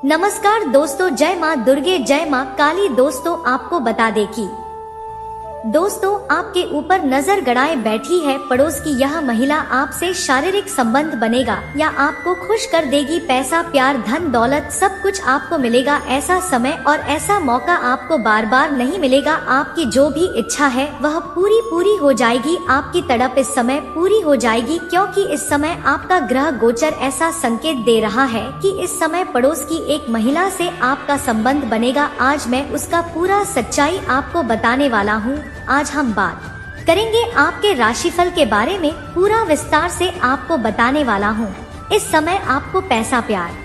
नमस्कार दोस्तों, जय माँ दुर्गे जय माँ काली। दोस्तों आपको बता दे कि दोस्तों आपके ऊपर नजर गड़ाए बैठी है पड़ोस की यह महिला आपसे शारीरिक संबंध बनेगा या आपको खुश कर देगी। पैसा, प्यार, धन दौलत सब कुछ आपको मिलेगा। ऐसा समय और ऐसा मौका आपको बार बार नहीं मिलेगा। आपकी जो भी इच्छा है वह पूरी हो जाएगी। आपकी तड़प इस समय पूरी हो जाएगी, क्योंकि इस समय आपका ग्रह गोचर ऐसा संकेत दे रहा है कि इस समय पड़ोस की एक महिला से आपका संबंध बनेगा। आज मैं उसका पूरा सच्चाई आपको बताने वाला हूँ। आज हम बात करेंगे आपके राशिफल के बारे में, पूरा विस्तार से आपको बताने वाला हूँ। इस समय आपको पैसा, प्यार,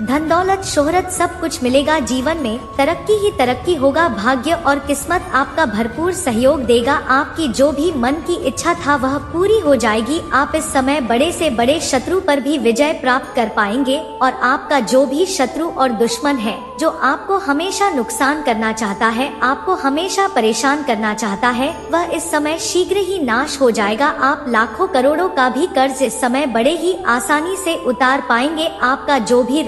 धन दौलत, शोहरत सब कुछ मिलेगा। जीवन में तरक्की ही तरक्की होगा। भाग्य और किस्मत आपका भरपूर सहयोग देगा। आपकी जो भी मन की इच्छा था वह पूरी हो जाएगी। आप इस समय बड़े से बड़े शत्रु पर भी विजय प्राप्त कर पाएंगे और आपका जो भी शत्रु और दुश्मन है जो आपको हमेशा नुकसान करना चाहता है, आपको हमेशा परेशान करना चाहता है, वह इस समय शीघ्र ही नाश हो जाएगा। आप लाखों करोड़ों का भी कर्ज इस समय बड़े ही आसानी से उतार पाएंगे। आपका जो भी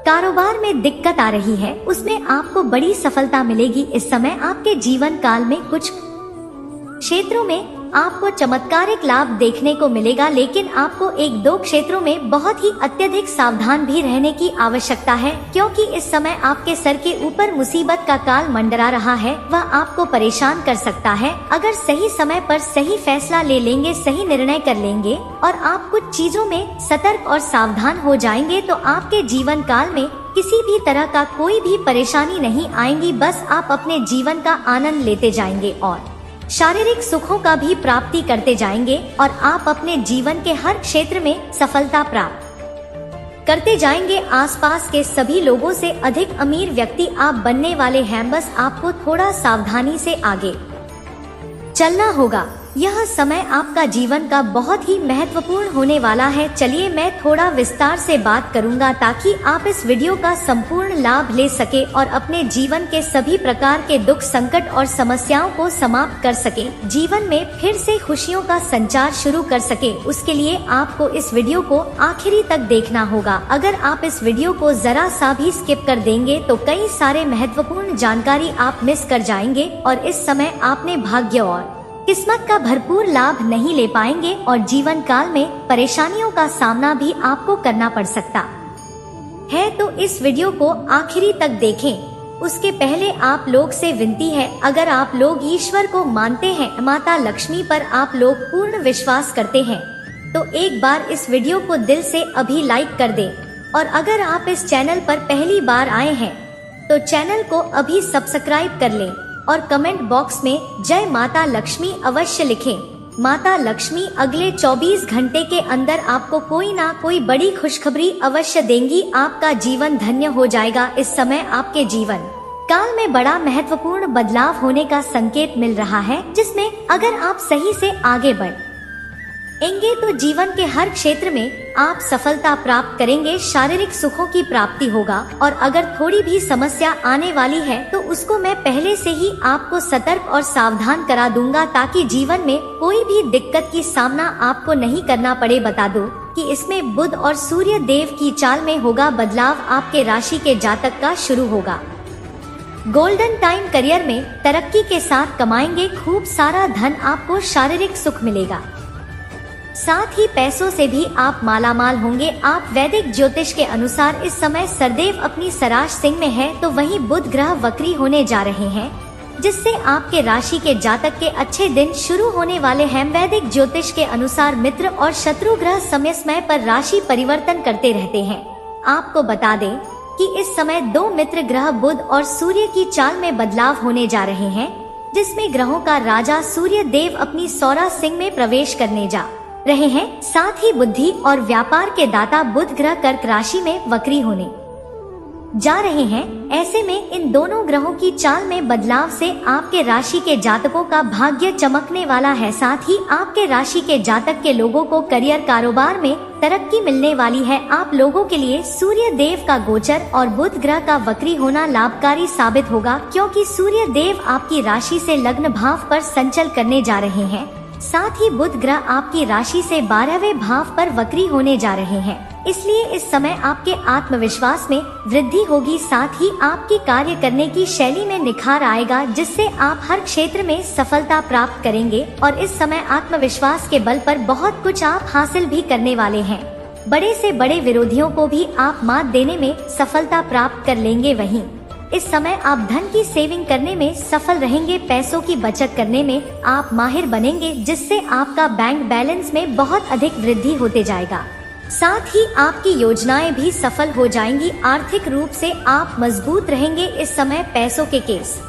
कारोबार में दिक्कत आ रही है उसमें आपको बड़ी सफलता मिलेगी। इस समय आपके जीवन काल में कुछ क्षेत्रों में आपको चमत्कारिक लाभ देखने को मिलेगा, लेकिन आपको एक दो क्षेत्रों में बहुत ही अत्यधिक सावधान भी रहने की आवश्यकता है, क्योंकि इस समय आपके सर के ऊपर मुसीबत का काल मंडरा रहा है। वह आपको परेशान कर सकता है। अगर सही समय पर सही फैसला ले लेंगे, सही निर्णय कर लेंगे और आप कुछ चीजों में सतर्क और सावधान हो जाएंगे तो आपके जीवन काल में किसी भी तरह का कोई भी परेशानी नहीं आएंगी। बस आप अपने जीवन का आनंद लेते जाएंगे और शारीरिक सुखों का भी प्राप्ति करते जाएंगे और आप अपने जीवन के हर क्षेत्र में सफलता प्राप्त करते जाएंगे। आसपास के सभी लोगों से अधिक अमीर व्यक्ति आप बनने वाले हैं। बस आपको थोड़ा सावधानी से आगे चलना होगा। यह समय आपका जीवन का बहुत ही महत्वपूर्ण होने वाला है। चलिए मैं थोड़ा विस्तार से बात करूंगा ताकि आप इस वीडियो का संपूर्ण लाभ ले सके और अपने जीवन के सभी प्रकार के दुख, संकट और समस्याओं को समाप्त कर सके, जीवन में फिर से खुशियों का संचार शुरू कर सके। उसके लिए आपको इस वीडियो को आखिरी तक देखना होगा। अगर आप इस वीडियो को जरा सा भी स्किप कर देंगे तो कई सारे महत्वपूर्ण जानकारी आप मिस कर जाएंगे और इस समय आपने भाग्य और किस्मत का भरपूर लाभ नहीं ले पाएंगे और जीवन काल में परेशानियों का सामना भी आपको करना पड़ सकता है। तो इस वीडियो को आखिरी तक देखें। उसके पहले आप लोग से विनती है, अगर आप लोग ईश्वर को मानते हैं, माता लक्ष्मी पर आप लोग पूर्ण विश्वास करते हैं, तो एक बार इस वीडियो को दिल से अभी लाइक कर दें। और अगर आप इस चैनल पर पहली बार आए हैं तो चैनल को अभी सब्सक्राइब कर लें और कमेंट बॉक्स में जय माता लक्ष्मी अवश्य लिखें। माता लक्ष्मी अगले 24 घंटे के अंदर आपको कोई ना कोई बड़ी खुशखबरी अवश्य देंगी। आपका जीवन धन्य हो जाएगा। इस समय आपके जीवन काल में बड़ा महत्वपूर्ण बदलाव होने का संकेत मिल रहा है, जिसमें अगर आप सही से आगे बढ़ेंगे तो जीवन के हर क्षेत्र में आप सफलता प्राप्त करेंगे। शारीरिक सुखों की प्राप्ति होगा और अगर थोड़ी भी समस्या आने वाली है तो उसको मैं पहले से ही आपको सतर्क और सावधान करा दूंगा, ताकि जीवन में कोई भी दिक्कत की सामना आपको नहीं करना पड़े। बता दो कि इसमें बुध और सूर्य देव की चाल में होगा बदलाव। आपके राशि के जातक का शुरू होगा गोल्डन टाइम। करियर में तरक्की के साथ कमाएंगे खूब सारा धन। आपको शारीरिक सुख मिलेगा, साथ ही पैसों से भी आप मालामाल होंगे। आप वैदिक ज्योतिष के अनुसार इस समय सरदेव अपनी सराश सिंह में है, तो वहीं बुध ग्रह वक्री होने जा रहे हैं, जिससे आपके राशि के जातक के अच्छे दिन शुरू होने वाले हैं। वैदिक ज्योतिष के अनुसार मित्र और शत्रु ग्रह समय समय पर राशि परिवर्तन करते रहते हैं। आपको बता दें कि इस समय दो मित्र ग्रह बुध और सूर्य की चाल में बदलाव होने जा रहे हैं, जिसमें ग्रहों का राजा सूर्य देव अपनी सौरा सिंह में प्रवेश करने जा रहे हैं। साथ ही बुद्धि और व्यापार के दाता बुध ग्रह कर्क राशि में वक्री होने जा रहे हैं। ऐसे में इन दोनों ग्रहों की चाल में बदलाव से आपके राशि के जातकों का भाग्य चमकने वाला है। साथ ही आपके राशि के जातक के लोगों को करियर, कारोबार में तरक्की मिलने वाली है। आप लोगों के लिए सूर्य देव का गोचर और बुध ग्रह का वक्री होना लाभकारी साबित होगा, क्योंकि सूर्य देव आपकी राशि से लग्न भाव पर संचल करने जा रहे हैं। साथ ही बुध ग्रह आपकी राशि से 12वें भाव पर वक्री होने जा रहे हैं। इसलिए इस समय आपके आत्मविश्वास में वृद्धि होगी, साथ ही आपकी कार्य करने की शैली में निखार आएगा, जिससे आप हर क्षेत्र में सफलता प्राप्त करेंगे और इस समय आत्मविश्वास के बल पर बहुत कुछ आप हासिल भी करने वाले हैं। बड़े से बड़े विरोधियों को भी आप मात देने में सफलता प्राप्त कर लेंगे। वहीं इस समय आप धन की सेविंग करने में सफल रहेंगे, पैसों की बचत करने में आप माहिर बनेंगे, जिससे आपका बैंक बैलेंस में बहुत अधिक वृद्धि होते जाएगा। साथ ही आपकी योजनाएं भी सफल हो जाएंगी, आर्थिक रूप से आप मजबूत रहेंगे। इस समय पैसों के केस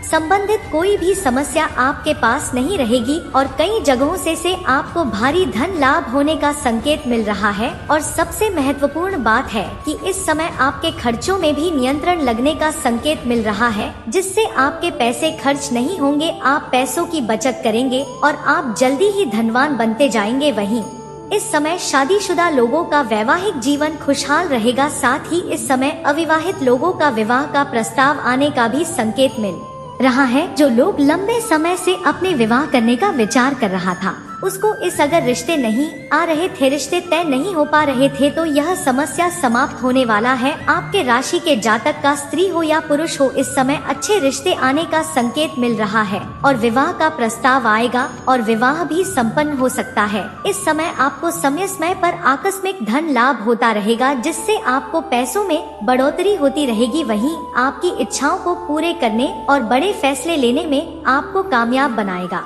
संबंधित कोई भी समस्या आपके पास नहीं रहेगी और कई जगहों से आपको भारी धन लाभ होने का संकेत मिल रहा है। और सबसे महत्वपूर्ण बात है कि इस समय आपके खर्चों में भी नियंत्रण लगने का संकेत मिल रहा है, जिससे आपके पैसे खर्च नहीं होंगे, आप पैसों की बचत करेंगे और आप जल्दी ही धनवान बनते जाएंगे। वहीं इस समय शादीशुदा लोगों का वैवाहिक जीवन खुशहाल रहेगा, साथ ही इस समय अविवाहित लोगों का विवाह का प्रस्ताव आने का भी संकेत मिल रहा है। जो लोग लंबे समय से अपने विवाह करने का विचार कर रहा था, उसको इस अगर रिश्ते नहीं आ रहे थे, रिश्ते तय नहीं हो पा रहे थे, तो यह समस्या समाप्त होने वाला है। आपके राशि के जातक का स्त्री हो या पुरुष हो, इस समय अच्छे रिश्ते आने का संकेत मिल रहा है और विवाह का प्रस्ताव आएगा और विवाह भी संपन्न हो सकता है। इस समय आपको समय समय पर आकस्मिक धन लाभ होता रहेगा, जिससे आपको पैसों में बढ़ोतरी होती रहेगी। वहीं आपकी इच्छाओं को पूरे करने और बड़े फैसले लेने में आपको कामयाब बनाएगा।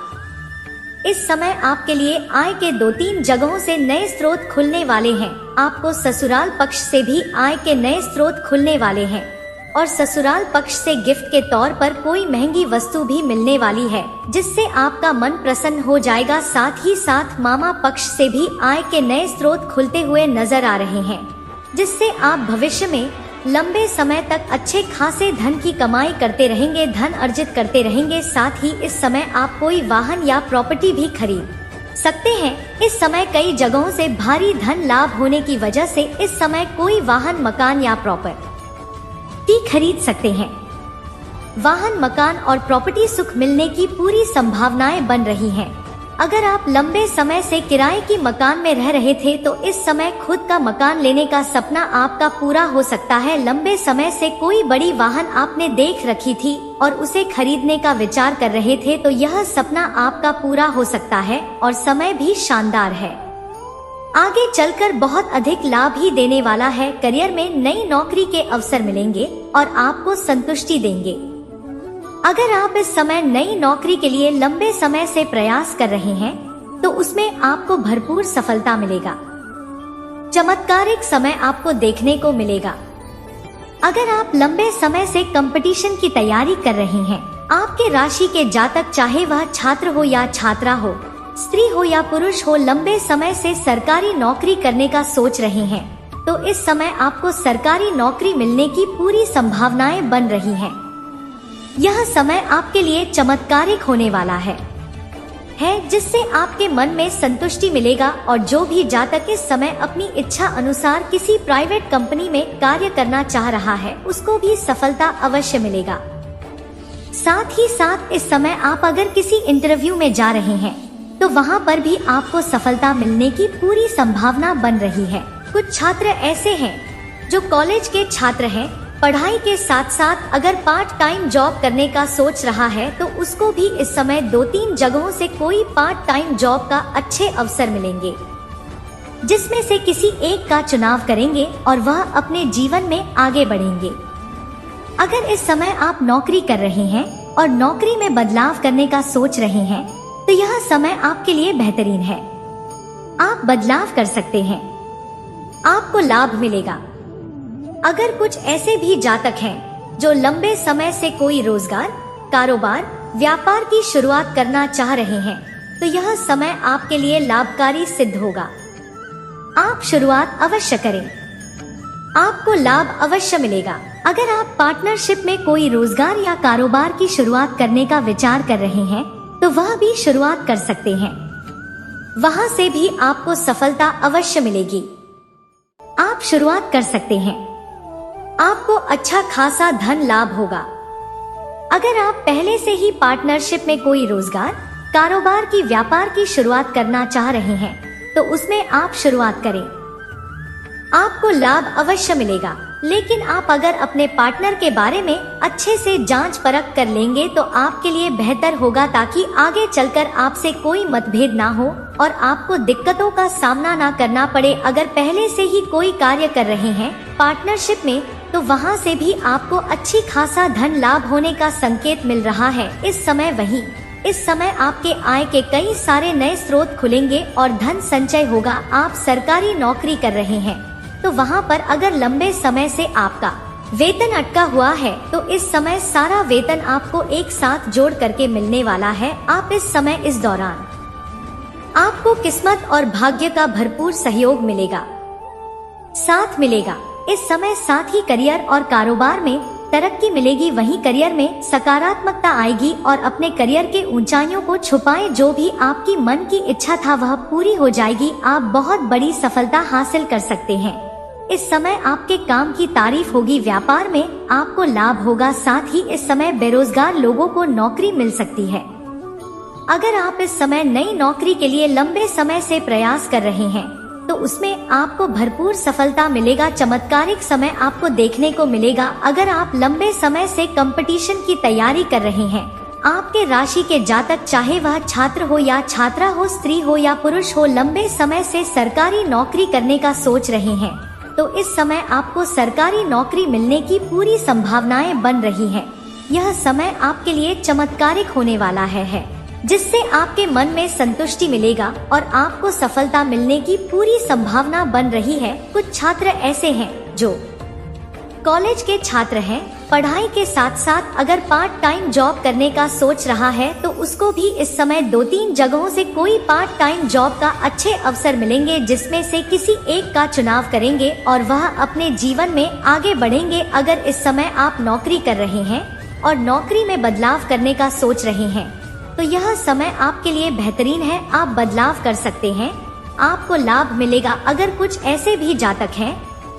इस समय आपके लिए आय के 2-3 जगहों से नए स्रोत खुलने वाले हैं। आपको ससुराल पक्ष से भी आय के नए स्रोत खुलने वाले हैं और ससुराल पक्ष से गिफ्ट के तौर पर कोई महंगी वस्तु भी मिलने वाली है, जिससे आपका मन प्रसन्न हो जाएगा। साथ ही साथ मामा पक्ष से भी आय के नए स्रोत खुलते हुए नजर आ रहे हैं, जिससे आप भविष्य में लंबे समय तक अच्छे खासे धन की कमाई करते रहेंगे, धन अर्जित करते रहेंगे। साथ ही इस समय आप कोई वाहन या प्रॉपर्टी भी खरीद सकते हैं। इस समय कई जगहों से भारी धन लाभ होने की वजह से इस समय कोई वाहन, मकान या प्रॉपर्टी खरीद सकते हैं। वाहन, मकान और प्रॉपर्टी सुख मिलने की पूरी संभावनाएं बन रही हैं। अगर आप लंबे समय से किराए की मकान में रह रहे थे, तो इस समय खुद का मकान लेने का सपना आपका पूरा हो सकता है। लंबे समय से कोई बड़ी वाहन आपने देख रखी थी और उसे खरीदने का विचार कर रहे थे, तो यह सपना आपका पूरा हो सकता है और समय भी शानदार है। आगे चलकर बहुत अधिक लाभ ही देने वाला है। करियर में नई नौकरी के अवसर मिलेंगे और आपको संतुष्टि देंगे। अगर आप इस समय नई नौकरी के लिए लंबे समय से प्रयास कर रहे हैं, तो उसमें आपको भरपूर सफलता मिलेगा। चमत्कारिक समय आपको देखने को मिलेगा। अगर आप लंबे समय से कंपटीशन की तैयारी कर रहे हैं, आपके राशि के जातक, चाहे वह छात्र हो या छात्रा हो, स्त्री हो या पुरुष हो, लंबे समय से सरकारी नौकरी करने का सोच रहे हैं, तो इस समय आपको सरकारी नौकरी मिलने की पूरी संभावनाएं बन रही हैं। यह समय आपके लिए चमत्कारिक होने वाला है, जिससे आपके मन में संतुष्टि मिलेगा। और जो भी जातक इस समय अपनी इच्छा अनुसार किसी प्राइवेट कंपनी में कार्य करना चाह रहा है, उसको भी सफलता अवश्य मिलेगा। साथ ही साथ इस समय आप अगर किसी इंटरव्यू में जा रहे हैं, तो वहाँ पर भी आपको सफलता मिलने की पूरी संभावना बन रही है। कुछ छात्र ऐसे हैं जो कॉलेज के छात्र हैं, पढ़ाई के साथ साथ अगर पार्ट टाइम जॉब करने का सोच रहा है, तो उसको भी इस समय 2-3 जगहों से कोई पार्ट टाइम जॉब का अच्छे अवसर मिलेंगे, जिसमें से किसी एक का चुनाव करेंगे और वह अपने जीवन में आगे बढ़ेंगे। अगर इस समय आप नौकरी कर रहे हैं और नौकरी में बदलाव करने का सोच रहे हैं, तो यह समय आपके लिए बेहतरीन है। आप बदलाव कर सकते हैं, आपको लाभ मिलेगा। अगर कुछ ऐसे भी जातक हैं जो लंबे समय से कोई रोजगार, कारोबार, व्यापार की शुरुआत करना चाह रहे हैं, तो यह समय आपके लिए लाभकारी सिद्ध होगा। आप शुरुआत अवश्य करें, आपको लाभ अवश्य मिलेगा। अगर आप पार्टनरशिप में कोई रोजगार या कारोबार की शुरुआत करने का विचार कर रहे हैं, तो वह भी शुरुआत कर सकते हैं। वहां से भी आपको सफलता अवश्य मिलेगी। आप शुरुआत कर सकते हैं, आपको अच्छा खासा धन लाभ होगा। अगर आप पहले से ही पार्टनरशिप में कोई रोजगार, कारोबार की, व्यापार की शुरुआत करना चाह रहे हैं, तो उसमें आप शुरुआत करें। आपको लाभ अवश्य मिलेगा, लेकिन आप अगर अपने पार्टनर के बारे में अच्छे से जांच परख कर लेंगे तो आपके लिए बेहतर होगा, ताकि आगे चलकर आपसे कोई मतभेद ना हो और आपको दिक्कतों का सामना ना करना पड़े। अगर पहले से ही कोई कार्य कर रहे हैं पार्टनरशिप में, तो वहां से भी आपको अच्छी खासा धन लाभ होने का संकेत मिल रहा है। इस समय आपके आय के कई सारे नए स्रोत खुलेंगे और धन संचय होगा। आप सरकारी नौकरी कर रहे हैं तो वहां पर अगर लंबे समय से आपका वेतन अटका हुआ है तो इस समय सारा वेतन आपको एक साथ जोड़ करके मिलने वाला है। आप इस दौरान आपको किस्मत और भाग्य का भरपूर सहयोग मिलेगा। इस समय साथ ही करियर और कारोबार में तरक्की मिलेगी। वहीं करियर में सकारात्मकता आएगी और अपने करियर के ऊंचाइयों को छुपाएं। जो भी आपकी मन की इच्छा था वह पूरी हो जाएगी। आप बहुत बड़ी सफलता हासिल कर सकते हैं। इस समय आपके काम की तारीफ होगी। व्यापार में आपको लाभ होगा। साथ ही इस समय बेरोजगार लोगों को नौकरी मिल सकती है। अगर आप इस समय नई नौकरी के लिए लंबे समय से प्रयास कर रहे हैं तो उसमें आपको भरपूर सफलता मिलेगा। चमत्कारिक समय आपको देखने को मिलेगा। अगर आप लंबे समय से कंपटीशन की तैयारी कर रहे हैं, आपके राशि के जातक, चाहे वह छात्र हो या छात्रा हो, स्त्री हो या पुरुष हो, लंबे समय से सरकारी नौकरी करने का सोच रहे हैं तो इस समय आपको सरकारी नौकरी मिलने की पूरी संभावनाएं बन रही हैं। यह समय आपके लिए चमत्कारिक होने वाला है जिससे आपके मन में संतुष्टि मिलेगा और आपको सफलता मिलने की पूरी संभावना बन रही है। कुछ छात्र ऐसे हैं जो कॉलेज के छात्र हैं, पढ़ाई के साथ साथ अगर पार्ट टाइम जॉब करने का सोच रहा है तो उसको भी इस समय 2-3 जगहों से कोई पार्ट टाइम जॉब का अच्छे अवसर मिलेंगे, जिसमें से किसी एक का चुनाव करेंगे और वह अपने जीवन में आगे बढ़ेंगे। अगर इस समय आप नौकरी कर रहे हैं और नौकरी में बदलाव करने का सोच रहे हैं तो यह समय आपके लिए बेहतरीन है। आप बदलाव कर सकते हैं, आपको लाभ मिलेगा। अगर कुछ ऐसे भी जातक हैं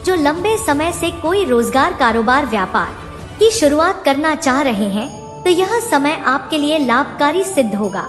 जो लंबे समय से कोई रोजगार, कारोबार, व्यापार की शुरुआत करना चाह रहे हैं तो यह समय आपके लिए लाभकारी सिद्ध होगा।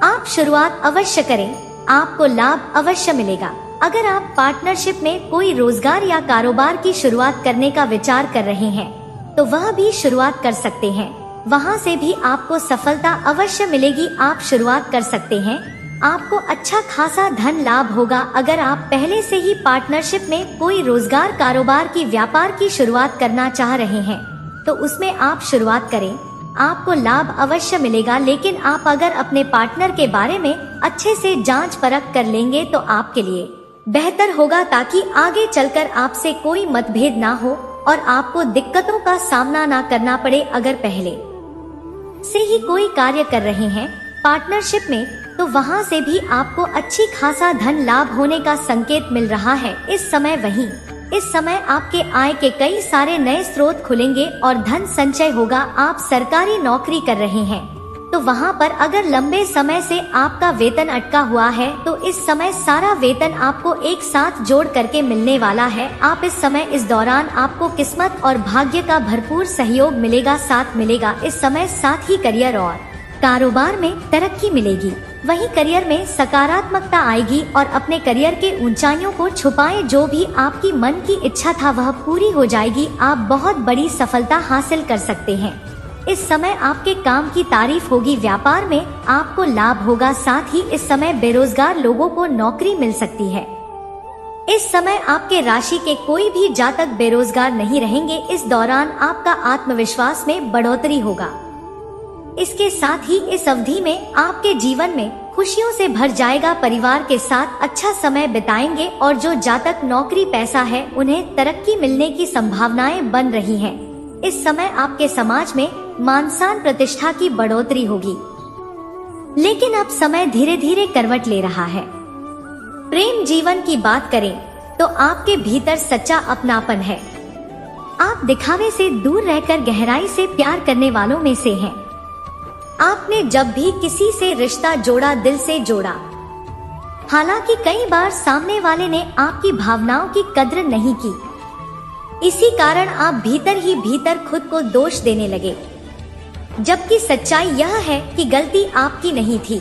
आप शुरुआत अवश्य करें, आपको लाभ अवश्य मिलेगा। अगर आप पार्टनरशिप में कोई रोजगार या कारोबार की शुरुआत करने का विचार कर रहे हैं तो वह भी शुरुआत कर सकते हैं। वहां से भी आपको सफलता अवश्य मिलेगी। आप शुरुआत कर सकते हैं, आपको अच्छा खासा धन लाभ होगा। अगर आप पहले से ही पार्टनरशिप में कोई रोजगार, कारोबार की, व्यापार की शुरुआत करना चाह रहे हैं तो उसमें आप शुरुआत करें, आपको लाभ अवश्य मिलेगा। लेकिन आप अगर अपने पार्टनर के बारे में अच्छे से जांच परख कर लेंगे तो आपके लिए बेहतर होगा, ताकि आगे चलकर आपसे कोई मतभेद ना हो और आपको दिक्कतों का सामना ना करना पड़े। अगर पहले से ही कोई कार्य कर रहे हैं पार्टनरशिप में तो वहां से भी आपको अच्छी खासा धन लाभ होने का संकेत मिल रहा है। इस समय आपके आय के कई सारे नए स्रोत खुलेंगे और धन संचय होगा। आप सरकारी नौकरी कर रहे हैं तो वहां पर अगर लंबे समय से आपका वेतन अटका हुआ है तो इस समय सारा वेतन आपको एक साथ जोड़ करके मिलने वाला है। आप इस दौरान आपको किस्मत और भाग्य का भरपूर सहयोग मिलेगा। इस समय साथ ही करियर और कारोबार में तरक्की मिलेगी। वहीं करियर में सकारात्मकता आएगी और अपने करियर के ऊंचाइयों को छुपाएं। जो भी आपकी मन की इच्छा था वह पूरी हो जाएगी। आप बहुत बड़ी सफलता हासिल कर सकते हैं। इस समय आपके काम की तारीफ होगी। व्यापार में आपको लाभ होगा। साथ ही इस समय बेरोजगार लोगों को नौकरी मिल सकती है। इस समय आपके राशि के कोई भी जातक बेरोजगार नहीं रहेंगे। इस दौरान आपका आत्मविश्वास में बढ़ोतरी होगा। इसके साथ ही इस अवधि में आपके जीवन में खुशियों से भर जाएगा। परिवार के साथ अच्छा समय बिताएंगे और जो जातक नौकरी पैसा है उन्हें तरक्की मिलने की संभावनाएं बन रही हैं। इस समय आपके समाज में मान सम्मान प्रतिष्ठा की बढ़ोतरी होगी। लेकिन अब समय धीरे धीरे करवट ले रहा है। प्रेम जीवन की बात करें तो आपके भीतर सच्चा अपनापन है। आप दिखावे से दूर रहकर गहराई से प्यार करने वालों में से हैं। आपने जब भी किसी से रिश्ता जोड़ा, दिल से जोड़ा। हालांकि कई बार सामने वाले ने आपकी भावनाओं की कद्र नहीं की। इसी कारण आप भीतर ही भीतर खुद को दोष देने लगे, जबकि सच्चाई यह है कि गलती आपकी नहीं थी।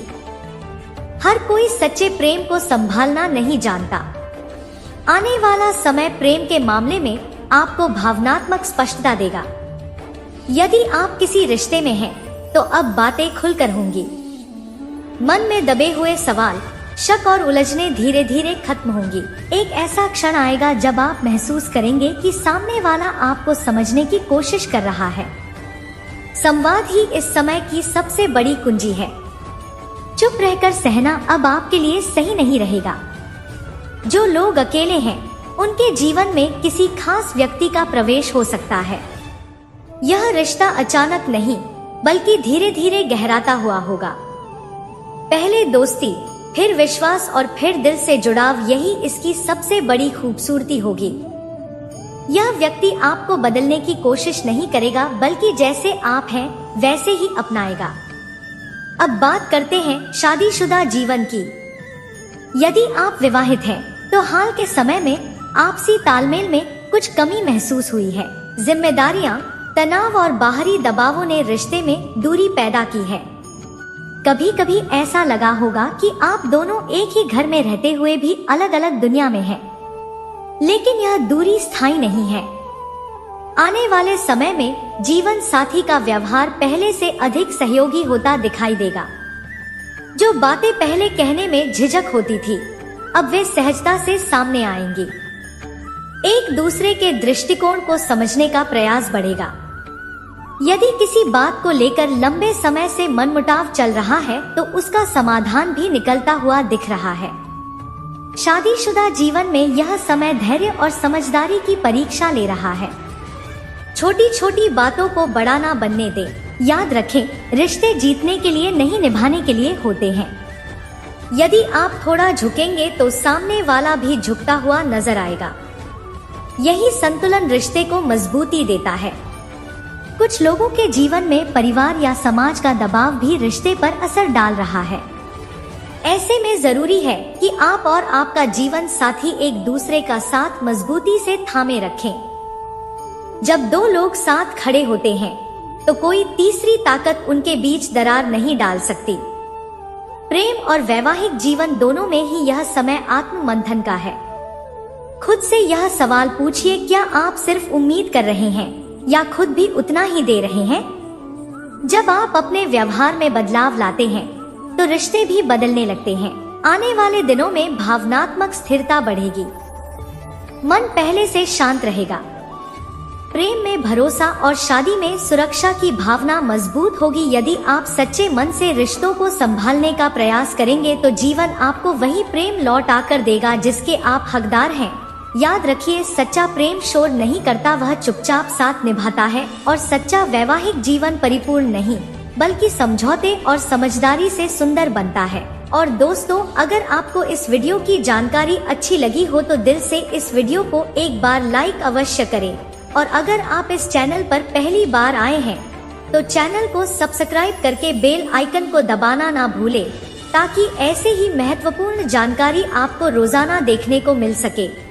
हर कोई सच्चे प्रेम को संभालना नहीं जानता। आने वाला समय प्रेम के मामले में आपको भावनात्मक स्पष्टता देगा। यदि आप किसी रिश्ते में हैं, तो अब बातें खुलकर होंगी। मन में दबे हुए सवाल, शक और उलझने धीरे धीरे खत्म होंगी। एक ऐसा क्षण आएगा जब आप महसूस करेंगे कि सामने वाला आपको समझने की कोशिश कर रहा है। संवाद ही इस समय की सबसे बड़ी कुंजी है। चुप रहकर सहना अब आपके लिए सही नहीं रहेगा। जो लोग अकेले हैं, उनके जीवन में किसी खास व्यक्ति का प्रवेश हो सकता है। यह रिश्ता अचानक नहीं, बल्कि धीरे धीरे गहराता हुआ होगा। पहले दोस्ती, फिर विश्वास और फिर दिल से जुड़ाव, यही इसकी सबसे बड़ी खूबसूरती होगी। यह व्यक्ति आपको बदलने की कोशिश नहीं करेगा, बल्कि जैसे आप हैं वैसे ही अपनाएगा। अब बात करते हैं शादीशुदा जीवन की। यदि आप विवाहित हैं, तो हाल के समय में आपसी तालमेल में कुछ कमी महसूस हुई है। जिम्मेदारियां, तनाव और बाहरी दबावों ने रिश्ते में दूरी पैदा की है। कभी कभी ऐसा लगा होगा कि आप दोनों एक ही घर में रहते हुए भी अलग अलग दुनिया में हैं। लेकिन यह दूरी स्थायी नहीं है। आने वाले समय में जीवन साथी का व्यवहार पहले से अधिक सहयोगी होता दिखाई देगा। जो बातें पहले कहने में झिझक होती थी, अब वे सहजता से सामने आएंगी। एक दूसरे के दृष्टिकोण को समझने का प्रयास बढ़ेगा। यदि किसी बात को लेकर लंबे समय से मनमुटाव चल रहा है, तो उसका समाधान भी निकलता हुआ दिख रहा है। शादीशुदा जीवन में यह समय धैर्य और समझदारी की परीक्षा ले रहा है। छोटी छोटी बातों को बड़ा ना बनने दे। याद रखें, रिश्ते जीतने के लिए नहीं, निभाने के लिए होते हैं। यदि आप थोड़ा झुकेंगे तो सामने वाला भी झुकता हुआ नजर आएगा। यही संतुलन रिश्ते को मजबूती देता है। कुछ लोगों के जीवन में परिवार या समाज का दबाव भी रिश्ते पर असर डाल रहा है। ऐसे में जरूरी है कि आप और आपका जीवन साथी एक दूसरे का साथ मजबूती से थामे रखें। जब दो लोग साथ खड़े होते हैं, तो कोई तीसरी ताकत उनके बीच दरार नहीं डाल सकती। प्रेम और वैवाहिक जीवन दोनों में ही यह समय आत्म मंथन का है। खुद से यह सवाल पूछिए, क्या आप सिर्फ उम्मीद कर रहे हैं या खुद भी उतना ही दे रहे हैं? जब आप अपने व्यवहार में बदलाव लाते हैं, तो रिश्ते भी बदलने लगते हैं। आने वाले दिनों में भावनात्मक स्थिरता बढ़ेगी। मन पहले से शांत रहेगा। प्रेम में भरोसा और शादी में सुरक्षा की भावना मजबूत होगी। यदि आप सच्चे मन से रिश्तों को संभालने का प्रयास करेंगे, तो जीवन आपको वही प्रेम लौट आकर देगा जिसके आप हकदार हैं। याद रखिए, सच्चा प्रेम शोर नहीं करता, वह चुपचाप साथ निभाता है। और सच्चा वैवाहिक जीवन परिपूर्ण नहीं, बल्कि समझौते और समझदारी से सुंदर बनता है। और दोस्तों, अगर आपको इस वीडियो की जानकारी अच्छी लगी हो, तो दिल से इस वीडियो को एक बार लाइक अवश्य करें। और अगर आप इस चैनल पर पहली बार आए हैं, तो चैनल को सब्सक्राइब करके बेल आइकन को दबाना ना भूलें, ताकि ऐसे ही महत्वपूर्ण जानकारी आपको रोजाना देखने को मिल सके।